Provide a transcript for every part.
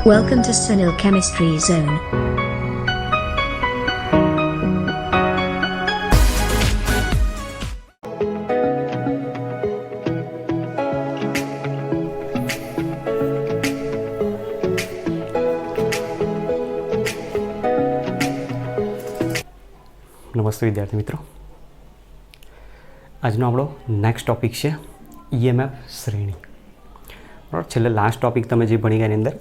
Welcome to Sunil Chemistry Zone. નમસ્તે વિદ્યાર્થી મિત્રો, આજનો આપણો નેક્સ્ટ ટોપિક છે ઈએમએફ શ્રેણી. બરાબર, છેલ્લે લાસ્ટ ટોપિક તમે જે ભણી ગયા એની અંદર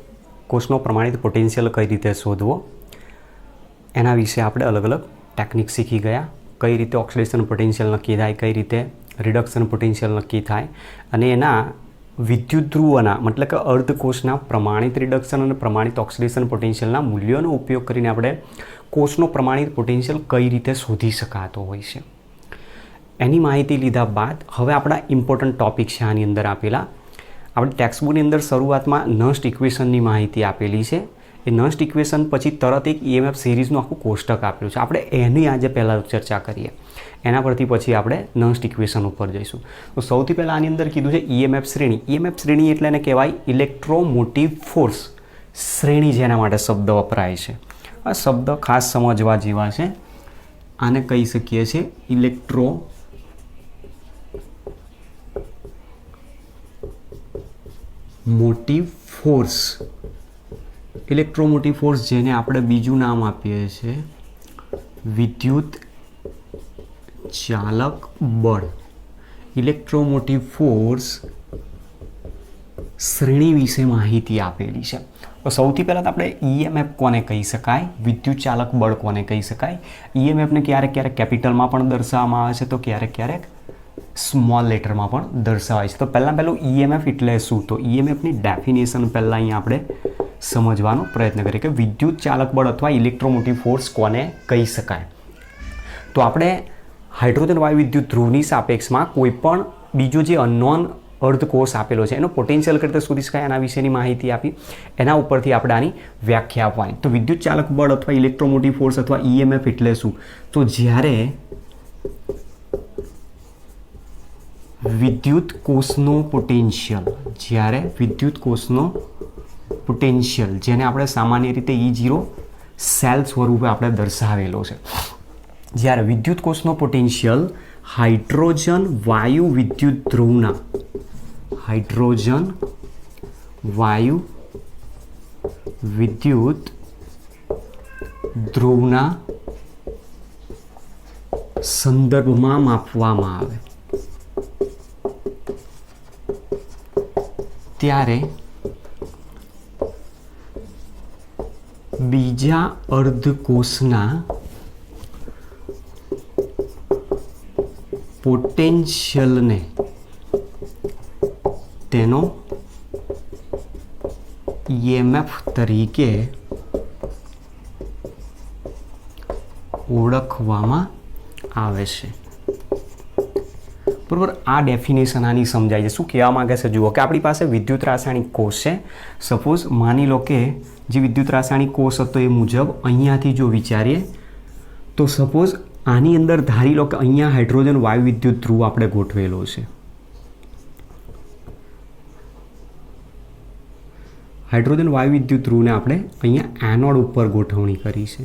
કોષનો પ્રમાણિત પોટેન્શિયલ કઈ રીતે શોધવો એના વિશે આપણે અલગ અલગ ટેકનિક શીખી ગયા. કઈ રીતે ઓક્સિડેશન પોટેન્શિયલ નક્કી થાય, કઈ રીતે રિડક્શન પોટેન્શિયલ નક્કી થાય અને એના વિદ્યુત ધ્રુવોના મતલબ કે અર્ધકોષના પ્રમાણિત રિડક્શન અને પ્રમાણિત ઓક્સિડેશન પોટેન્શિયલના મૂલ્યોનો ઉપયોગ કરીને આપણે કોષનો પ્રમાણિત પોટેન્શિયલ કઈ રીતે શોધી શકાતો હોય છે એની માહિતી લીધા બાદ હવે આપણા ઇમ્પોર્ટન્ટ ટોપિક છે આની અંદર આપેલા. આપણે ટેક્સ્ટબુકની અંદર શરૂઆતમાં નસ્ટ ઇક્વેશનની માહિતી આપેલી છે. એ નસ્ટ ઇક્વેશન પછી તરત એક ઈએમએફ સિરીઝનું આખું કોષ્ટક આપેલું છે. આપણે એની આજે પહેલાં ચર્ચા કરીએ, એના પરથી પછી આપણે નસ્ટ ઇક્વેશન ઉપર જઈશું. તો સૌથી પહેલાં આની અંદર કીધું છે ઈએમએફ શ્રેણી. ઈએમએફ શ્રેણી એટલે એને કહેવાય ઇલેક્ટ્રોમોટિવ ફોર્સ શ્રેણી, જેના માટે શબ્દ વપરાય છે. આ શબ્દ ખાસ સમજવા જેવા છે. આને કહી શકીએ છીએ ઇલેક્ટ્રોમોટિવ ફોર્સ. ઇલેક્ટ્રોમોટિવ ફોર્સ જેને આપણે બીજું નામ આપીએ છીએ વિદ્યુત ચાલક બળ. ઇલેક્ટ્રોમોટિવ ફોર્સ શ્રેણી વિશે માહિતી આપેલી છે. તો સૌથી પહેલાં તો આપણે ઈએમએફ કોને કહી શકાય, વિદ્યુત ચાલક બળ કોને કહી શકાય. ઈએમએફને ક્યારેક ક્યારેક કેપિટલમાં પણ દર્શાવવામાં આવે છે, તો ક્યારેક ક્યારેક સ્મોલ લેટરમાં પણ દર્શાવાય છે. તો પહેલું ઈએમએફ એટલે શું? તો ઈએમએફની ડેફિનેશન પહેલાં અહીંયા આપણે સમજવાનો પ્રયત્ન કરીએ કે વિદ્યુત ચાલક બળ અથવા ઇલેક્ટ્રોમોટિવ ફોર્સ કોને કહી શકાય. તો આપણે હાઇડ્રોજન વાયુ વિદ્યુત ધ્રુવની સાપેક્ષમાં કોઈ પણ બીજો જે અનનોન અર્ધકોષ આપેલો છે એનો પોટેન્શિયલ કઈ રીતે શોધી શકાય એના વિશેની માહિતી આપી. એના ઉપરથી આપણે આની વ્યાખ્યા આપવાની. તો વિદ્યુત ચાલક બળ અથવા ઇલેક્ટ્રોમોટિવ ફોર્સ અથવા ઈએમએફ એટલે શું? તો જ્યારે વિદ્યુત કોષનો પોટેન્શિયલ જેને આપણે સામાન્ય રીતે E0 સેલ સ્વરૂપે આપણે દર્શાવેલો છે. જ્યારે વિદ્યુત કોષનો પોટેન્શિયલ હાઇડ્રોજન વાયુ વિદ્યુત ધ્રુવના સંદર્ભમાં માપવામાં આવે ત્યારે બીજા અર્ધકોષના પોટેન્શિયલને તેનો ઈએમએફ તરીકે ઓળખવામાં આવે છે. બરાબર, આ ડેફિનેશન આની સમજાય છે. શું કહેવા માંગે છે જુઓ કે આપણી પાસે વિદ્યુત રાસાયણિક કોષ છે. સપોઝ માની લો કે જે વિદ્યુત રાસાયણિક કોષ હતો એ મુજબ અહીંયાથી જો વિચારીએ તો સપોઝ આની અંદર ધારી લો કે અહીંયા હાઇડ્રોજન વાયુ વિદ્યુત ધ્રુવ આપણે ગોઠવેલો છે. હાઇડ્રોજન વાયુ વિદ્યુત ધ્રુવને આપણે અહીંયા એનોડ ઉપર ગોઠવણી કરી છે.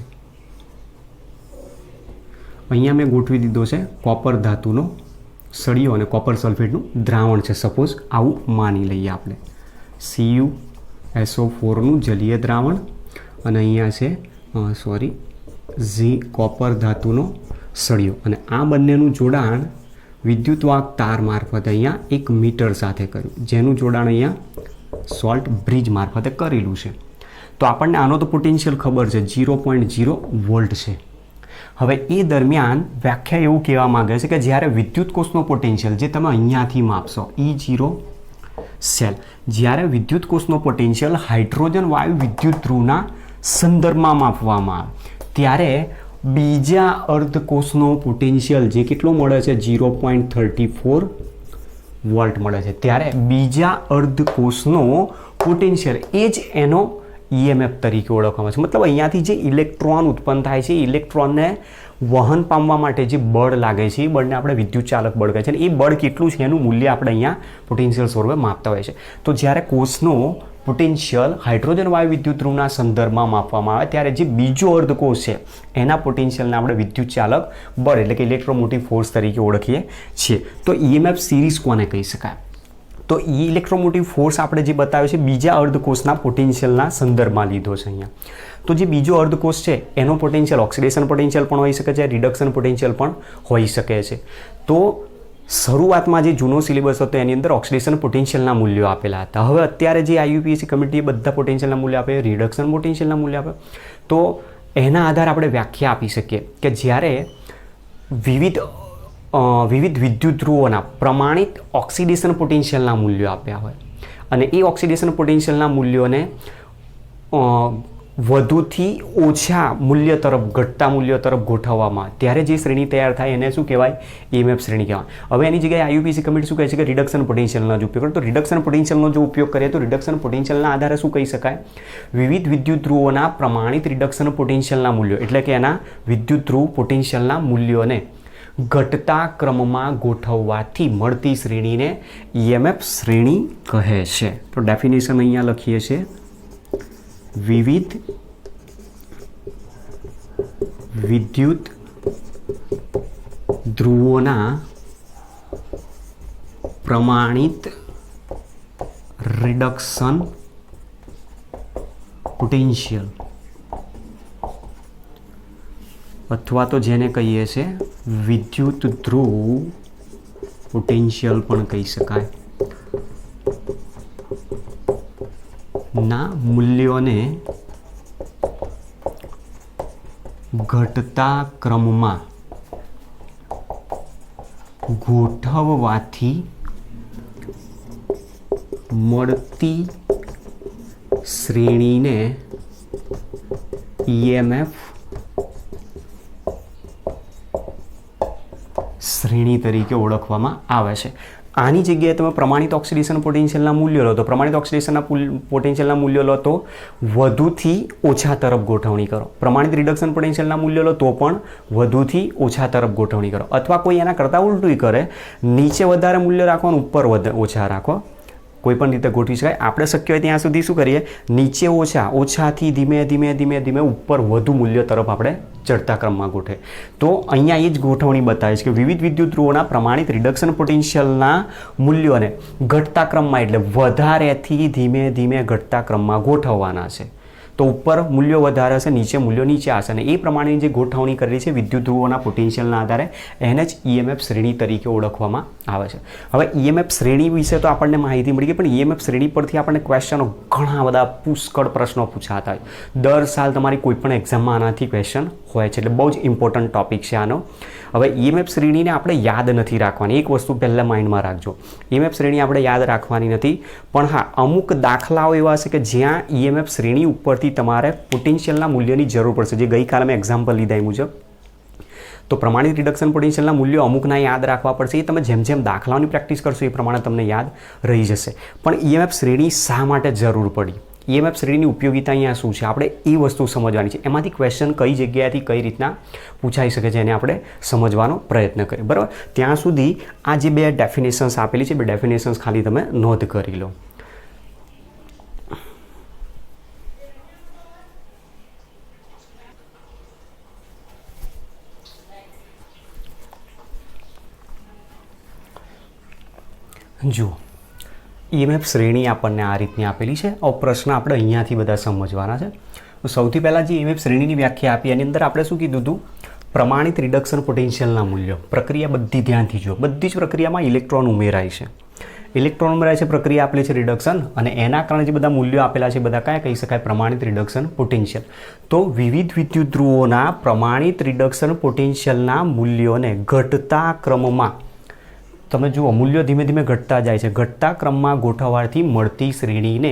અહીંયા મેં ગોઠવી દીધો છે કોપર ધાતુનો સળિયો અને કોપર સલ્ફેટનું દ્રાવણ છે. સપોઝ આવું માની લઈએ આપણે. CuSO4નું જલીય દ્રાવણ અને અહીંયા છે કોપર ધાતુનો સળિયો, અને આ બંનેનું જોડાણ વિદ્યુતવાહક તાર મારફતે અહીંયા 1 મીટર સાથે કર્યું, જેનું જોડાણ અહીંયા સોલ્ટ બ્રિજ મારફતે કરેલું છે. તો આપણને આનો તો પોટેન્શિયલ ખબર છે 0.0 વોલ્ટ છે. હવે એ દરમિયાન વ્યાખ્યા એવું કહેવા માંગે છે કે જ્યારે વિદ્યુત કોષનો પોટેન્શિયલ જે તમે અહીંયાથી માપશો E0 સેલ, જ્યારે વિદ્યુત કોષનો પોટેન્શિયલ હાઇડ્રોજન વાયુ વિદ્યુત ધ્રુવના સંદર્ભમાં માપવામાં આવે ત્યારે બીજા અર્ધકોષનો પોટેન્શિયલ જે કેટલો મળે છે 0.34 વોલ્ટ મળે છે. ત્યારે બીજા અર્ધકોષનો પોટેન્શિયલ એ જ એનો ઈએમએફ તરીકે ઓળખવામાં છે. મતલબ અહીંયાથી જે ઇલેક્ટ્રોન ઉત્પન્ન થાય છે, ઇલેક્ટ્રોનને વહન પામવા માટે જે બળ લાગે છે એ બળને આપણે વિદ્યુત ચાલક બળ કહે છે. અને એ બળ કેટલું છે એનું મૂલ્ય આપણે અહીંયા પોટેન્શિયલ સ્વરૂપે માપતા હોય છે. તો જ્યારે કોષનો પોટેન્શિયલ હાઇડ્રોજન વાયુ વિદ્યુત ધ્રુવના સંદર્ભમાં માપવામાં આવે ત્યારે જે બીજો અર્ધકોષ છે એના પોટેન્શિયલને આપણે વિદ્યુત ચાલક બળ એટલે કે ઇલેક્ટ્રોમોટિવ ફોર્સ તરીકે ઓળખીએ છીએ. તો EMF સિરીઝ કોને કહી શકાય? તો ઇલેક્ટ્રોમોટિવ ફોર્સ આપણે જે બતાવ્યો છે બીજા અર્ધકોષના પોટેન્શિયલના સંદર્ભમાં લીધો છે અહીંયા. તો જે બીજો અર્ધકોષ છે એનો પોટેન્શિયલ ઓક્સિડેશન પોટેન્શિયલ પણ હોઈ શકે છે, રિડક્શન પોટેન્શિયલ પણ હોઈ શકે છે. તો શરૂઆતમાં જે જૂનો સિલેબસ હતો એની અંદર ઓક્સિડેશન પોટેન્શિયલના મૂલ્યો આપેલા હતા. હવે અત્યારે જે IUPAC કમિટીએ બધા પોટેન્શિયલના મૂલ્યો આપે, રિડક્શન પોટેન્શિયલના મૂલ્યો આપે, તો એના આધારે આપણે વ્યાખ્યા આપી શકીએ કે જ્યારે વિવિધ વિદ્યુત ધ્રુવોના પ્રમાણિત ઓક્સિડેશન પોટેન્શિયલના મૂલ્યો આપ્યા હોય અને એ ઓક્સિડેશન પોટેન્શિયલના મૂલ્યોને વધુથી ઓછા મૂલ્ય તરફ ઘટતા મૂલ્યો તરફ ગોઠવવામાં ત્યારે જે શ્રેણી તૈયાર થાય એને શું કહેવાય? EMF શ્રેણી કહેવાય. હવે એની જગ્યાએ IUPAC કમિટી શું કહે છે કે રિડક્શન પોટેન્શિયલનો જ ઉપયોગ કરો. તો રિડક્શન પોટેન્શિયલનો જો ઉપયોગ કરીએ તો રિડક્શન પોટેન્શિયલના આધારે શું કહી શકાય? વિવિધ વિદ્યુત ધ્રુવોના પ્રમાણિત રિડક્શન પોટેન્શિયલના મૂલ્યો એટલે કે એના વિદ્યુત ધ્રુવ પોટેન્શિયલના મૂલ્યોને ઘટતા ક્રમમાં ગોઠવવાથી મળતી શ્રેણીને EMF શ્રેણી કહે છે. તો ડેફિનેશન અહીંયા લખીએ છીએ. વિવિધ વિદ્યુત ધ્રુવોના પ્રમાણિત રિડક્શન પોટેન્શિયલ અથવા તો જેને કહીએ છીએ વિદ્યુત ધ્રુવ પોટેન્શિયલ પણ કહી શકાય ના મૂલ્યોને ઘટતા ક્રમમાં ગોઠવવાથી મળતી શ્રેણીને EMF શ્રેણી તરીકે ઓળખવામાં આવે છે. આની જગ્યાએ તમે પ્રમાણિત ઓક્સિડેશન પોટેન્શિયલના મૂલ્યો લો તો પ્રમાણિત ઓક્સિડેશનના પોટેન્શિયલના મૂલ્યો લો તો વધુથી ઓછા તરફ ગોઠવણી કરો. પ્રમાણિત રિડક્શન પોટેન્શિયલના મૂલ્યો લો તો પણ વધુથી ઓછા તરફ ગોઠવણી કરો. અથવા કોઈ એના કરતાં ઉલટું કરે, નીચે વધારે મૂલ્ય રાખો અને ઉપર ઓછા રાખો. કોઈ પણ રીતે ગોઠવી શકાય. આપણે શક્ય હોય ત્યાં સુધી શું કરીએ? નીચે ઓછાથી ધીમે ધીમે ધીમે ધીમે ઉપર વધુ મૂલ્ય તરફ આપણે ચડતા ક્રમમાં ગોઠવે. તો અહીંયા એ જ ગોઠવણી બતાવે છે કે વિવિધ વિદ્યુત ધ્રુવોના પ્રમાણિત રિડક્શન પોટેન્શિયલના મૂલ્યોને ઘટતા ક્રમમાં એટલે વધારેથી ધીમે ધીમે ઘટતા ક્રમમાં ગોઠવવાના છે. તો ઉપર મૂલ્યો વધારે હશે, નીચે મૂલ્યો નીચે હશે અને એ પ્રમાણેની જે ગોઠવણી કરેલી છે વિદ્યુત ધ્રુવોના પોટેન્શિયલના આધારે એને જ EMF શ્રેણી તરીકે ઓળખવામાં આવે છે. હવે EMF શ્રેણી વિશે તો આપણને માહિતી મળી ગઈ, પણ EMF શ્રેણી પરથી આપણને ક્વેશ્ચનો ઘણા બધા પુષ્કળ પ્રશ્નો પૂછાતા હોય. દર સાલ તમારી કોઈ પણ એક્ઝામમાં આનાથી ક્વેશ્ચન હોય છે, એટલે બહુ જ ઇમ્પોર્ટન્ટ ટોપિક છે આનો. હવે EMF શ્રેણીને આપણે યાદ નથી રાખવાની. એક વસ્તુ પહેલાં માઇન્ડમાં રાખજો, EMF શ્રેણી આપણે યાદ રાખવાની નથી, પણ હા અમુક દાખલાઓ એવા છે કે જ્યાં EMF શ્રેણી ઉપરથી તમારે પોટેન્શિયલના મૂલ્યની જરૂર પડશે. જે ગઈકાલે મેં એક્ઝામ્પલ લીધા એ મુજબ તો પ્રમાણિત રિડક્શન પોટેન્શિયલના મૂલ્યો અમુકના યાદ રાખવા પડશે. એ તમે જેમ જેમ દાખલાઓની પ્રેક્ટિસ કરશો એ પ્રમાણે તમને યાદ રહી જશે. પણ EMF શ્રેણી શા માટે જરૂર પડી, EMF શ્રેણીની ઉપયોગિતા અહીંયા શું છે, આપણે એ વસ્તુ સમજવાની છે. એમાંથી ક્વેશ્ચન કઈ જગ્યાએથી કઈ રીતના પૂછાઈ શકે છે એને આપણે સમજવાનો પ્રયત્ન કરીએ. બરાબર, ત્યાં સુધી આ જે બે ડેફિનેશન્સ આપેલી છે, બે ડેફિનેશન્સ ખાલી તમે નોંધ કરી લો. જુઓ, EMF શ્રેણી આપણને આ રીતની આપેલી છે. હવે પ્રશ્ન આપણે અહીંયાથી બધા સમજવાના છે. તો સૌથી પહેલાં જે EMF શ્રેણીની વ્યાખ્યા આપી એની અંદર આપણે શું કીધું હતું? પ્રમાણિત રિડક્શન પોટેન્શિયલના મૂલ્યો. પ્રક્રિયા બધી ધ્યાનથી જુઓ, બધી જ પ્રક્રિયામાં ઇલેક્ટ્રોન ઉમેરાય છે. ઇલેક્ટ્રોન ઉમેરાય છે, પ્રક્રિયા આપેલી છે રિડક્શન, અને એના કારણે જે બધા મૂલ્યો આપેલા છે બધા કયા કહી શકાય? પ્રમાણિત રિડક્શન પોટેન્શિયલ. તો વિવિધ વિદ્યુત ધ્રુવોના પ્રમાણિત રિડક્શન પોટેન્શિયલના મૂલ્યોને ઘટતા ક્રમમાં, તમે જુઓ મૂલ્યો ધીમે ધીમે ઘટતા જાય છે, ઘટતા ક્રમમાં ગોઠવવાથી મળતી શ્રેણીને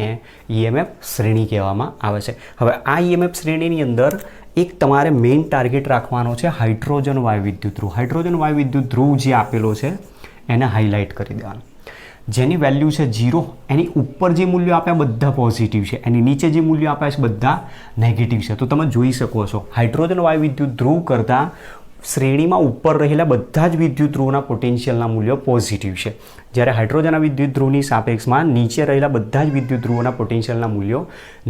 EMF શ્રેણી કહેવામાં આવે છે. હવે આ EMF શ્રેણીની અંદર એક તમારે મેઇન ટાર્ગેટ રાખવાનો છે હાઇડ્રોજન વાયુ વિદ્યુત ધ્રુવ. હાઇડ્રોજન વાયુ વિદ્યુત ધ્રુવ જે આપેલો છે એને હાઇલાઇટ કરી દેવાનો. જેની વેલ્યુ છે 0, એની ઉપર જે મૂલ્યો આપ્યા બધા પોઝિટિવ છે, એની નીચે જે મૂલ્યો આપ્યા છે બધા નેગેટિવ છે. તો તમે જોઈ શકો છો હાઇડ્રોજન વાયુ વિદ્યુત ધ્રુવ કરતાં શ્રેણીમાં ઉપર રહેલા બધા જ વિદ્યુત ધ્રુવોના પોટેન્શિયલના મૂલ્યો પોઝિટિવ છે, જ્યારે હાઇડ્રોજનના વિદ્યુત ધ્રુવની સાપેક્ષમાં નીચે રહેલા બધા જ વિદ્યુત ધ્રુવોના પોટેન્શિયલના મૂલ્યો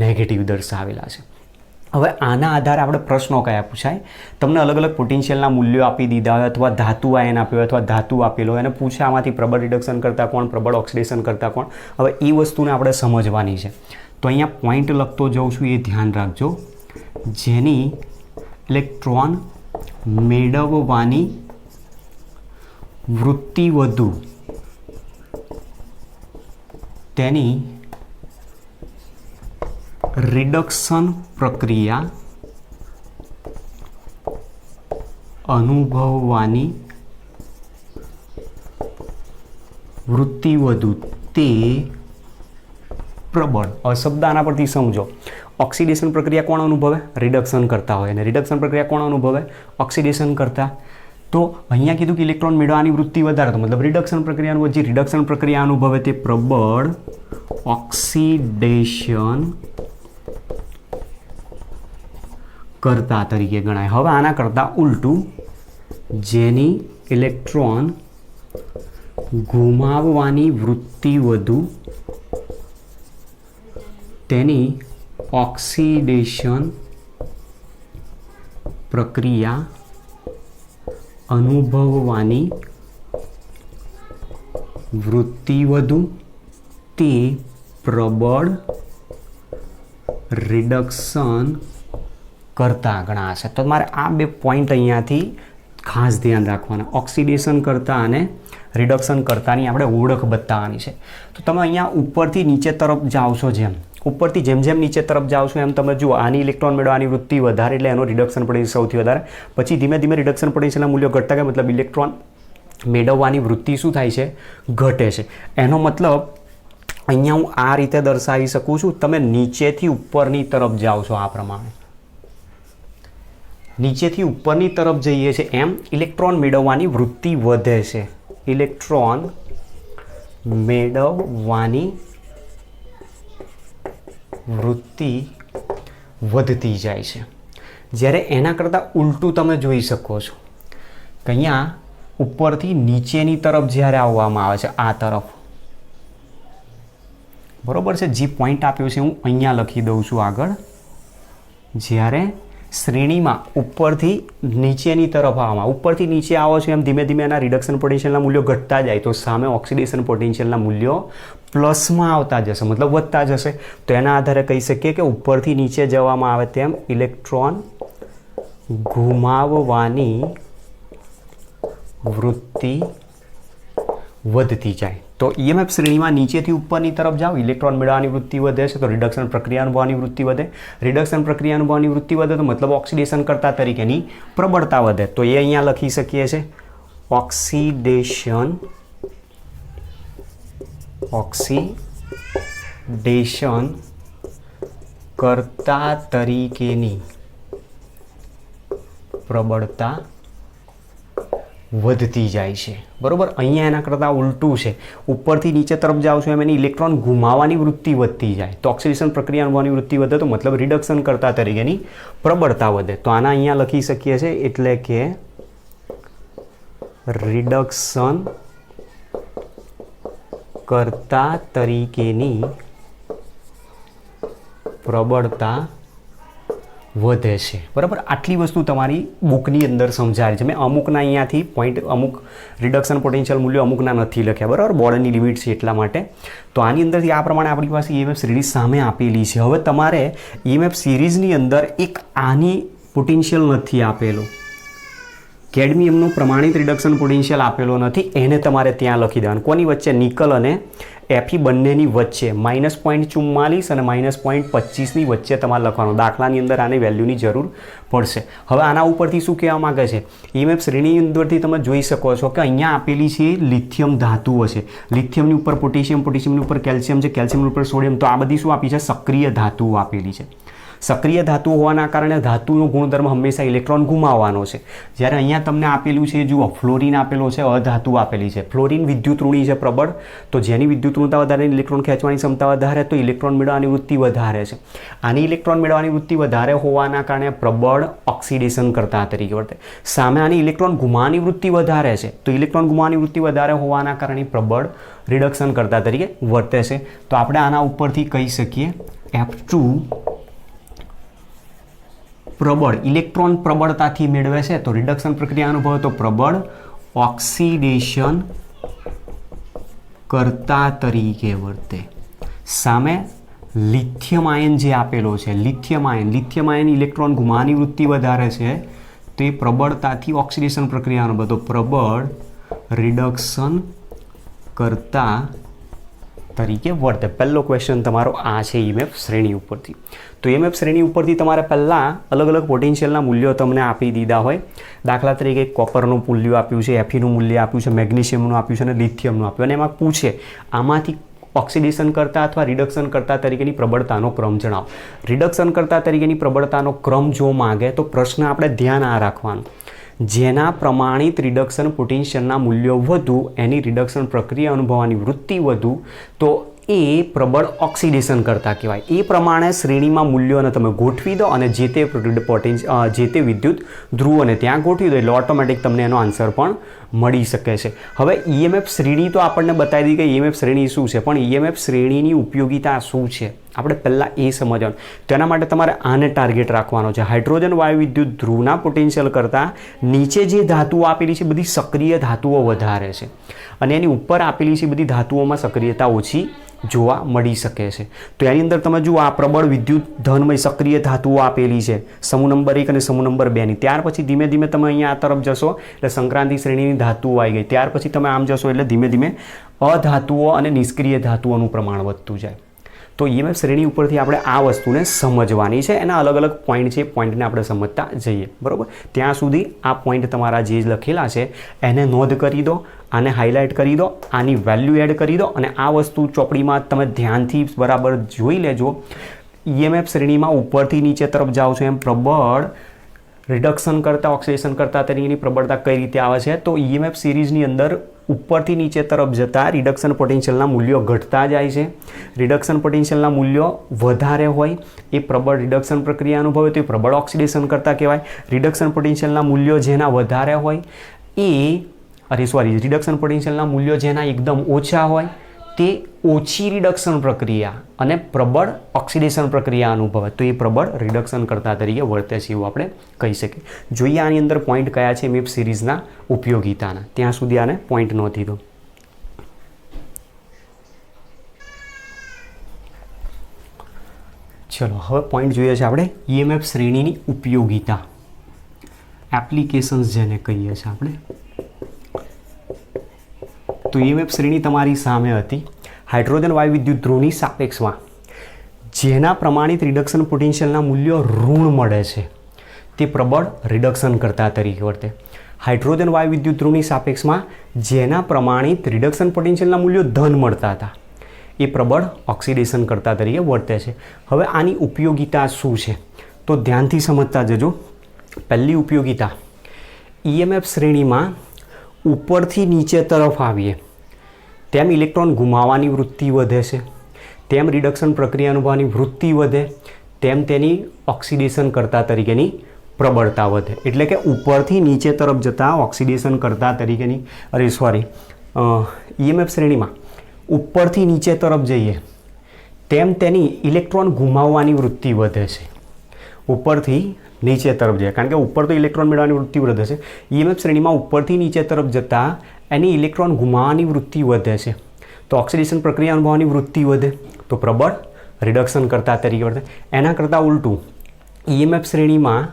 નેગેટિવ દર્શાવેલા છે. હવે આના આધારે આપણે પ્રશ્નો કયા પૂછાય, તમને અલગ અલગ પોટેન્શિયલના મૂલ્યો આપી દીધા હોય અથવા ધાતુ આયન આપ્યો હોય અથવા ધાતુ આપેલો હોય અને પૂછે આમાંથી પ્રબળ રિડક્શન કરતા કોણ, પ્રબળ ઓક્સિડેશન કરતા કોણ. હવે એ વસ્તુને આપણે સમજવાની છે. તો અહીંયા પોઈન્ટ લખતો જાઉં છું, એ ધ્યાન રાખજો. જેની ઇલેક્ટ્રોન મેળવવાની વૃત્તિ વધુ તેની રિડક્શન પ્રક્રિયા અનુભવવાની વૃત્તિ વધુ તે પ્રબળ. હવે શબ્દ આના પરથી સમજો. ઓક્સિડેશન પ્રક્રિયા કોણ અનુભવે? રિડક્શન કરતા હોય, અને રિડક્શન પ્રક્રિયા કોણ અનુભવે? ઓક્સિડેશન કરતા. તો અહીંયા કીધું કે ઇલેક્ટ્રોન મેળવવાની વૃત્તિ વધારે, તો મતલબ રિડક્શન પ્રક્રિયાનું જે રિડક્શન પ્રક્રિયા અનુભવે તે પ્રબળ ઓક્સિડેશન કરતા તરીકે ગણાય. હવે આના કરતાં ઉલટું, જેની ઇલેક્ટ્રોન ગુમાવવાની વૃત્તિ વધુ તેની ઓક્સિડેશન પ્રક્રિયા અનુભવવાની વૃત્તિ વધુ તે પ્રબળ રિડક્શન કરતા ગણાશે. તો તમારે આ બે પોઈન્ટ અહીંયાથી ખાસ ધ્યાન રાખવાના. ઓક્સિડેશન કરતા અને રિડક્શન કરતાની આપણે ઓળખ બતાવવાની છે. તો તમે અહીંયા ઉપરથી નીચે તરફ જાઓ છો, ઉપરથી જેમ જેમ નીચે તરફ જાઓ છો એમ તમે જુઓ આની ઇલેક્ટ્રોન મેળવવાની વૃત્તિ વધારે એટલે એનો રિડક્શન પોટેન્શિયલ સૌથી વધારે. પછી ધીમે ધીમે રિડક્શન પોટેન્શિયલના મૂલ્યો ઘટતા ગયા, મતલબ ઇલેક્ટ્રોન મેળવવાની વૃત્તિ શું થાય છે? ઘટે છે. એનો મતલબ અહીંયા હું આ રીતે દર્શાવી શકું છું. તમે નીચેથી ઉપરની તરફ જાઓ છો, આ પ્રમાણે નીચેથી ઉપરની તરફ જઈએ છે એમ ઇલેક્ટ્રોન મેળવવાની વૃત્તિ વધે છે. ઇલેક્ટ્રોન મેળવવાની વૃત્તિ વધતી જાય છે. જ્યારે એના કરતાં ઉલટું તમે જોઈ શકો છો કે અહીંયા ઉપરથી નીચેની તરફ જ્યારે આવવામાં આવે છે, આ તરફ, બરોબર છે, જે પોઈન્ટ આપ્યો છે હું અહીંયા લખી દઉં છું આગળ. જ્યારે શ્રેણીમાં ઉપરથી નીચેની તરફ આવવામાં, ઉપરથી નીચે આવો છો એમ ધીમે ધીમે એના રિડક્શન પોટેન્શિયલના મૂલ્યો ઘટતા જાય, તો સામે ઓક્સિડેશન પોટેન્શિયલના મૂલ્યો પ્લસમાં આવતા જશે, મતલબ વધતા જશે. તો એના આધારે કહી શકીએ કે ઉપરથી નીચે જવામાં આવે તેમ ઇલેક્ટ્રોન ગુમાવવાની વૃત્તિ વધતી જાય. તો ઈએમએફ શ્રેણીમાં નીચેથી ઉપરની તરફ જાઓ, ઇલેક્ટ્રોન મેળવવાની વૃત્તિ વધે છે, તો રિડક્શન પ્રક્રિયા અનુભવવાની વૃત્તિ વધે. રિડક્શન પ્રક્રિયા અનુભવવાની વૃત્તિ વધે તો મતલબ ઓક્સિડેશન કરતા તરીકેની પ્રબળતા વધે. તો એ અહીંયા લખી શકીએ છીએ ઓક્સિડેશન કરતા તરીકેની પ્રબળતા વધતી જાય છે. બરોબર. અહીંયા એના કરતાં ઉલટું છે. ઉપરથી નીચે તરફ જાઓ છો એમ એની ઇલેક્ટ્રોન ગુમાવવાની વૃત્તિ વધતી જાય, તો ઓક્સિડેશન પ્રક્રિયા અનુભવવાની વૃત્તિ વધે, તો મતલબ રિડક્શન કરતા તરીકેની પ્રબળતા વધે. તો આના અહીંયા લખી શકીએ છીએ, એટલે કે રિડક્શન કરતા તરીકેની પ્રબળતા વધે છે. બરાબર. આટલી વસ્તુ તમારી બુકની અંદર સમજાય છે. મેં અમુકના અહીંયાથી પોઈન્ટ, અમુક રિડક્શન પોટેન્શિયલ મૂલ્યો અમુકના નથી લખ્યા, બરાબર, બોર્ડની લિમિટ છે એટલા માટે. તો આની અંદરથી આ પ્રમાણે આપણી પાસે ઈએમએફ સિરીઝ સામે આપેલી છે. હવે તમારે ઈએમએફ સિરીઝની અંદર એક આની પોટેન્શિયલ નથી આપેલો, કેડમિયમનું પ્રમાણિત રિડક્શન પોટેન્શિયલ આપેલો નથી, એને તમારે ત્યાં લખી દેવાનું. કોની વચ્ચે? નિકલ અને એફી બંનેની વચ્ચે -0.44 અને -0.25ની વચ્ચે તમારે લખવાનું. દાખલાની અંદર આની વેલ્યુની જરૂર પડશે. હવે આના ઉપરથી શું કહેવા માગે છે? ઈએમએફ શ્રેણીની અંદરથી તમે જોઈ શકો છો કે અહીંયા આપેલી છે લિથિયમ ધાતુઓ છે. લિથિયમની ઉપર પોટેશિયમ, પોટેશિયમની ઉપર કેલ્શિયમ છે, કેલ્શિયમની ઉપર સોડિયમ. તો આ બધી શું આપી છે? સક્રિય ધાતુઓ આપેલી છે. સક્રિય ધાતુ હોવાના કારણે ધાતુનો ગુણધર્મ હંમેશા ઇલેક્ટ્રોન ગુમાવવાનો છે. જ્યારે અહીંયા તમને આપેલું છે, જુઓ ફ્લોરિન આપેલો છે, અધાતુ આપેલી છે. ફ્લોરિન વિદ્યુત ઋણી છે પ્રબળ, તો જેની વિદ્યુત ઋણતા વધારે, ઇલેક્ટ્રોન ખેંચવાની ક્ષમતા વધારે, તો ઇલેક્ટ્રોન મેળવવાની વૃત્તિ વધારે છે. આની ઇલેક્ટ્રોન મેળવવાની વૃત્તિ વધારે હોવાના કારણે પ્રબળ ઓક્સિડેશન કરતા તરીકે વર્તે. સામે આની ઇલેક્ટ્રોન ગુમાવવાની વૃત્તિ વધારે છે, તો ઇલેક્ટ્રોન ગુમાવવાની વૃત્તિ વધારે હોવાના કારણે પ્રબળ રિડક્શન કરતા તરીકે વર્તે છે. તો આપણે આના ઉપરથી કહી શકીએ F2 પ્રબળ ઇલેક્ટ્રોન પ્રબળતાથી મેળવે છે, તો રિડક્શન પ્રક્રિયા અનુભવે તો પ્રબળ ઓક્સિડેશન કરતા તરીકે વર્તે. સામે લિથિયમ આયન જે આપેલો છે, લિથિયમ આયન ઇલેક્ટ્રોન ગુમાવવાની વૃત્તિ વધારે છે, તો એ પ્રબળતાથી ઓક્સિડેશન પ્રક્રિયા અનુભવે તો પ્રબળ રિડક્શન કરતા તરીકે વર્તે. પહેલો ક્વેશ્ચન તમારો આ છે EMF શ્રેણી ઉપરથી. તો EMF શ્રેણી ઉપરથી તમારે પહેલાં અલગ અલગ પોટેન્શિયલના મૂલ્યો તમને આપી દીધા હોય. દાખલા તરીકે કોપરનું મૂલ્ય આપ્યું છે, Feનું મૂલ્ય આપ્યું છે, મેગ્નેશિયમનું આપ્યું છે અને લિથિયમનું આપ્યું, અને એમાં પૂછે આમાંથી ઓક્સિડેશન કરતા અથવા રિડક્શન કરતા તરીકેની પ્રબળતાનો ક્રમ જણાવો. રિડક્શન કરતા તરીકેની પ્રબળતાનો ક્રમ જો માગે તો પ્રશ્ન આપણે ધ્યાન આ રાખવાનું, જેના પ્રમાણિત રિડક્શન પોટેન્શિયલના મૂલ્યો વધુ, એની રિડક્શન પ્રક્રિયા અનુભવવાની વૃત્તિ વધુ, તો એ પ્રબળ ઓક્સિડેશન કરતા કહેવાય. એ પ્રમાણે શ્રેણીમાં મૂલ્યોને તમે ગોઠવી દો અને જે તે વિદ્યુત ધ્રુવોને ત્યાં ગોઠવી દો એટલે ઓટોમેટિક તમને એનો આન્સર પણ મળી શકે છે. હવે EMF શ્રેણી તો આપણને બતાવી દીધી કે EMF શ્રેણી શું છે, પણ EMF શ્રેણીની ઉપયોગિતા શું છે આપણે પહેલાં એ સમજવાનું. તેના માટે તમારે આને ટાર્ગેટ રાખવાનો છે. હાઇડ્રોજન વાયુ વિદ્યુત ધ્રુવના પોટેન્શિયલ કરતાં નીચે જે ધાતુઓ આપેલી છે બધી સક્રિય ધાતુઓ વધારે છે, અને એની ઉપર આપેલી છે બધી ધાતુઓમાં સક્રિયતા ઓછી જોવા મળી શકે છે. તો એની અંદર તમે જુઓ આ પ્રબળ વિદ્યુત ધનમય સક્રિય ધાતુઓ આપેલી છે, સમૂહ નંબર 1 અને સમૂહ નંબર 2ની. ત્યાર પછી ધીમે ધીમે તમે અહીંયા આ તરફ જશો એટલે સંક્રાંતિ શ્રેણીની ધાતુઓ આવી ગઈ. ત્યાર પછી તમે આમ જશો એટલે ધીમે ધીમે અધાતુઓ અને નિષ્ક્રિય ધાતુઓનું પ્રમાણ વધતું જાય. તો EMF શ્રેણી ઉપરથી આપણે આ વસ્તુને સમજવાની છે. એના અલગ અલગ પોઈન્ટ છે, એ પોઈન્ટને આપણે સમજતા જઈએ, બરાબર. ત્યાં સુધી આ પોઈન્ટ તમારા જે લખેલા છે એને નોંધ કરી દો, આને હાઇલાઇટ કરી દો, આની વેલ્યુ એડ કરી દો, અને આ વસ્તુ ચોપડીમાં તમે ધ્યાનથી બરાબર જોઈ લેજો. EMF શ્રેણીમાં ઉપરથી નીચે તરફ જાઓ છો એમ પ્રબળ રિડક્શન કરતાં ઓક્સિડેશન કરતાં તરીકેની પ્રબળતા કઈ રીતે આવે છે, તો EMF સિરીઝની અંદર ઉપરથી નીચે તરફ જતાં રિડક્શન પોટેન્શિયલના મૂલ્યો ઘટતા જાય છે. રિડક્શન પોટેન્શિયલના મૂલ્યો વધારે હોય એ પ્રબળ રિડક્શન પ્રક્રિયા અનુભવે તો એ પ્રબળ ઓક્સિડેશન કરતાં કહેવાય. રિડક્શન પોટેન્શિયલના મૂલ્યો જેના વધારે હોય રિડક્શન પોટેન્શિયલના મૂલ્યો જેના એકદમ ઓછા હોય તે ઓછી રિડક્શન પ્રક્રિયા અને પ્રબળ ઓક્સિડેશન પ્રક્રિયા અનુભવે તો એ પ્રબળ રિડક્શન કરતા તરીકે વર્તે છે એવું આપણે કહી શકીએ. જોઈએ આની અંદર પોઈન્ટ કયા છે EMF સિરીઝના ઉપયોગિતાના. ત્યાં સુધી આને પોઈન્ટ નોંધી દો. ચલો હવે પોઈન્ટ જોઈએ છે આપણે EMF શ્રેણીની ઉપયોગિતા, એપ્લિકેશન્સ જેને કહીએ છીએ આપણે. તો EMF શ્રેણી તમારી સામે હતી. હાઇડ્રોજન વાયુ વિદ્યુત ધ્રુવની સાપેક્ષમાં જેના પ્રમાણિત રિડક્શન પોટેન્શિયલના મૂલ્યો ઋણ મળે છે તે પ્રબળ રિડક્શન કરતા તરીકે વર્તે. હાઇડ્રોજન વાયુ વિદ્યુત ધ્રુવની સાપેક્ષમાં જેના પ્રમાણિત રિડક્શન પોટેન્શિયલના મૂલ્યો ધન મળતા હતા એ પ્રબળ ઓક્સિડેશન કરતા તરીકે વર્તે છે. હવે આની ઉપયોગિતા શું છે તો ધ્યાનથી સમજતા જજો. પહેલી ઉપયોગિતા, EMF શ્રેણીમાં ઉપરથી નીચે તરફ આવીએ તેમ ઇલેક્ટ્રોન ગુમાવવાની વૃત્તિ વધે છે, તેમ રિડક્શન પ્રક્રિયા અનુભવવાની વૃત્તિ વધે, તેમ તેની ઓક્સિડેશન કરતા તરીકેની પ્રબળતા વધે. એટલે કે ઉપરથી નીચે તરફ જતાં ઓક્સિડેશન કરતા તરીકેની EMF શ્રેણીમાં ઉપરથી નીચે તરફ જઈએ તેમ તેની ઇલેક્ટ્રોન ગુમાવવાની વૃત્તિ વધે છે. ઉપરથી નીચે તરફ જાય કારણ કે ઉપર તો ઇલેક્ટ્રોન મેળવવાની વૃત્તિ વધે છે. EMF શ્રેણીમાં ઉપરથી નીચે તરફ જતાં એની ઇલેક્ટ્રોન ગુમાવવાની વૃત્તિ વધે છે, તો ઓક્સિડેશન પ્રક્રિયા અનુભવવાની વૃત્તિ વધે તો પ્રબળ રિડક્શન કરતા તરીકે વર્તે. એના કરતાં ઉલટું EMF શ્રેણીમાં